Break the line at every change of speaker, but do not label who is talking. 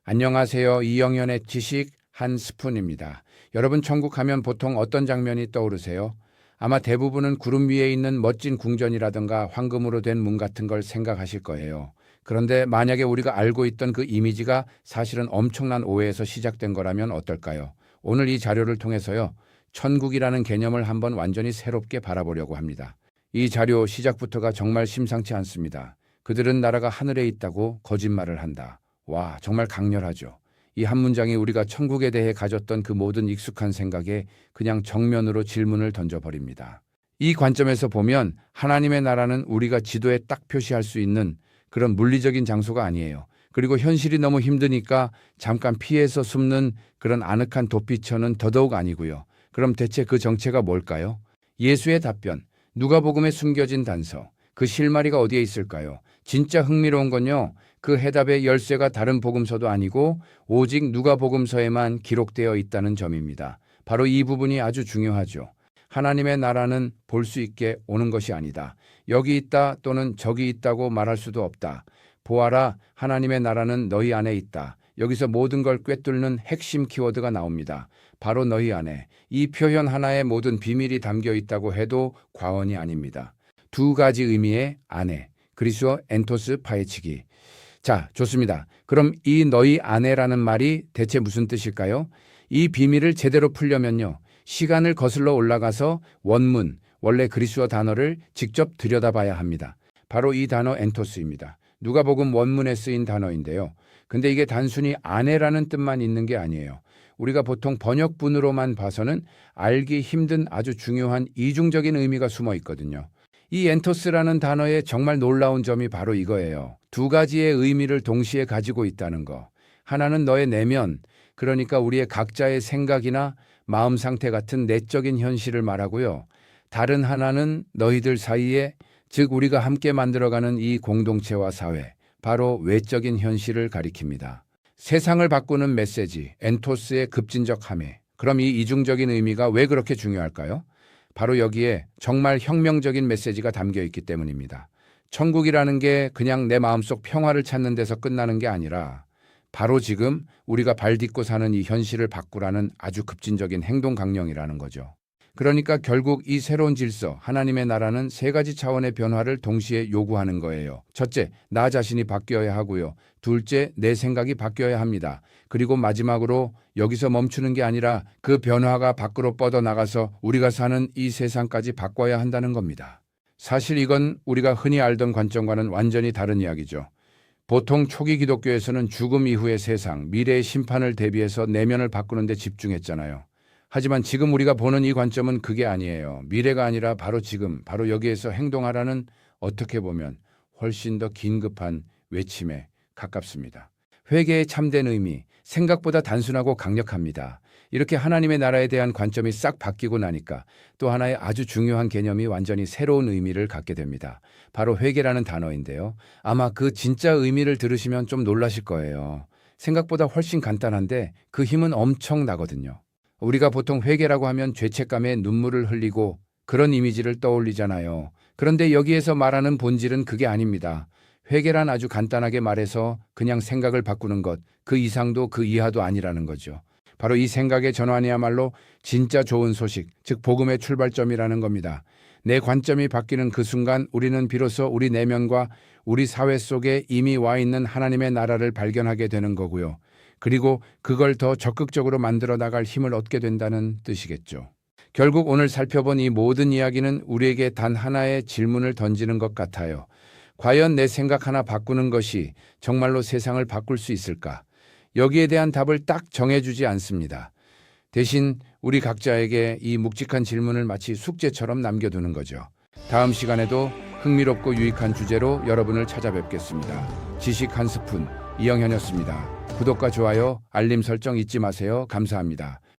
안녕하세요. 이영현의 지식 한 스푼입니다. 여러분 천국 하면 보통 어떤 장면이 떠오르세요? 아마 대부분은 구름 위에 있는 멋진 궁전이라든가 황금으로 된 문 같은 걸 생각하실 거예요. 그런데 만약에 우리가 알고 있던 그 이미지가 사실은 엄청난 오해에서 시작된 거라면 어떨까요? 오늘 이 자료를 통해서요. 천국이라는 개념을 한번 완전히 새롭게 바라보려고 합니다. 이 자료 시작부터가 정말 심상치 않습니다. 그들은 나라가 하늘에 있다고 거짓말을 한다. 와, 정말 강렬하죠. 이 한 문장이 우리가 천국에 대해 가졌던 그 모든 익숙한 생각에 그냥 정면으로 질문을 던져버립니다. 이 관점에서 보면 하나님의 나라는 우리가 지도에 딱 표시할 수 있는 그런 물리적인 장소가 아니에요. 그리고 현실이 너무 힘드니까 잠깐 피해서 숨는 그런 아늑한 도피처는 더더욱 아니고요. 그럼 대체 그 정체가 뭘까요? 예수의 답변, 누가복음에 숨겨진 단서, 그 실마리가 어디에 있을까요? 진짜 흥미로운 건요. 그 해답의 열쇠가 다른 복음서도 아니고 오직 누가복음서에만 기록되어 있다는 점입니다. 바로 이 부분이 아주 중요하죠. 하나님의 나라는 볼 수 있게 오는 것이 아니다. 여기 있다 또는 저기 있다고 말할 수도 없다. 보아라, 하나님의 나라는 너희 안에 있다. 여기서 모든 걸 꿰뚫는 핵심 키워드가 나옵니다. 바로 너희 안에. 이 표현 하나에 모든 비밀이 담겨 있다고 해도 과언이 아닙니다. 두 가지 의미의 안에, 그리스어 엔토스 파헤치기. 자, 좋습니다. 그럼 이 너희 안에라는 말이 대체 무슨 뜻일까요? 이 비밀을 제대로 풀려면요. 시간을 거슬러 올라가서 원문, 원래 그리스어 단어를 직접 들여다봐야 합니다. 바로 이 단어 엔토스입니다. 누가복음 원문에 쓰인 단어인데요. 근데 이게 단순히 안에라는 뜻만 있는 게 아니에요. 우리가 보통 번역분으로만 봐서는 알기 힘든 아주 중요한 이중적인 의미가 숨어 있거든요. 이 엔토스라는 단어의 정말 놀라운 점이 바로 이거예요. 두 가지의 의미를 동시에 가지고 있다는 거. 하나는 너의 내면, 그러니까 우리의 각자의 생각이나 마음 상태 같은 내적인 현실을 말하고요. 다른 하나는 너희들 사이에, 즉 우리가 함께 만들어가는 이 공동체와 사회, 바로 외적인 현실을 가리킵니다. 세상을 바꾸는 메시지, 엔토스의 급진적 함해. 그럼 이 이중적인 의미가 왜 그렇게 중요할까요? 바로 여기에 정말 혁명적인 메시지가 담겨 있기 때문입니다. 천국이라는 게 그냥 내 마음속 평화를 찾는 데서 끝나는 게 아니라 바로 지금 우리가 발 딛고 사는 이 현실을 바꾸라는 아주 급진적인 행동 강령이라는 거죠. 그러니까 결국 이 새로운 질서, 하나님의 나라는 세 가지 차원의 변화를 동시에 요구하는 거예요. 첫째, 나 자신이 바뀌어야 하고요. 둘째, 내 생각이 바뀌어야 합니다. 그리고 마지막으로 여기서 멈추는 게 아니라 그 변화가 밖으로 뻗어나가서 우리가 사는 이 세상까지 바꿔야 한다는 겁니다. 사실 이건 우리가 흔히 알던 관점과는 완전히 다른 이야기죠. 보통 초기 기독교에서는 죽음 이후의 세상, 미래의 심판을 대비해서 내면을 바꾸는 데 집중했잖아요. 하지만 지금 우리가 보는 이 관점은 그게 아니에요. 미래가 아니라 바로 지금, 바로 여기에서 행동하라는 어떻게 보면 훨씬 더 긴급한 외침에 가깝습니다. 회개의 참된 의미, 생각보다 단순하고 강력합니다. 이렇게 하나님의 나라에 대한 관점이 싹 바뀌고 나니까 또 하나의 아주 중요한 개념이 완전히 새로운 의미를 갖게 됩니다. 바로 회개라는 단어인데요. 아마 그 진짜 의미를 들으시면 좀 놀라실 거예요. 생각보다 훨씬 간단한데 그 힘은 엄청나거든요. 우리가 보통 회개라고 하면 죄책감에 눈물을 흘리고 그런 이미지를 떠올리잖아요. 그런데 여기에서 말하는 본질은 그게 아닙니다. 회개란 아주 간단하게 말해서 그냥 생각을 바꾸는 것, 그 이상도 그 이하도 아니라는 거죠. 바로 이 생각의 전환이야말로 진짜 좋은 소식, 즉 복음의 출발점이라는 겁니다. 내 관점이 바뀌는 그 순간 우리는 비로소 우리 내면과 우리 사회 속에 이미 와 있는 하나님의 나라를 발견하게 되는 거고요. 그리고 그걸 더 적극적으로 만들어 나갈 힘을 얻게 된다는 뜻이겠죠. 결국 오늘 살펴본 이 모든 이야기는 우리에게 단 하나의 질문을 던지는 것 같아요. 과연 내 생각 하나 바꾸는 것이 정말로 세상을 바꿀 수 있을까? 여기에 대한 답을 딱 정해주지 않습니다. 대신 우리 각자에게 이 묵직한 질문을 마치 숙제처럼 남겨두는 거죠. 다음 시간에도 흥미롭고 유익한 주제로 여러분을 찾아뵙겠습니다. 지식 한 스푼, 이영현이었습니다. 구독과 좋아요, 알림 설정 잊지 마세요. 감사합니다.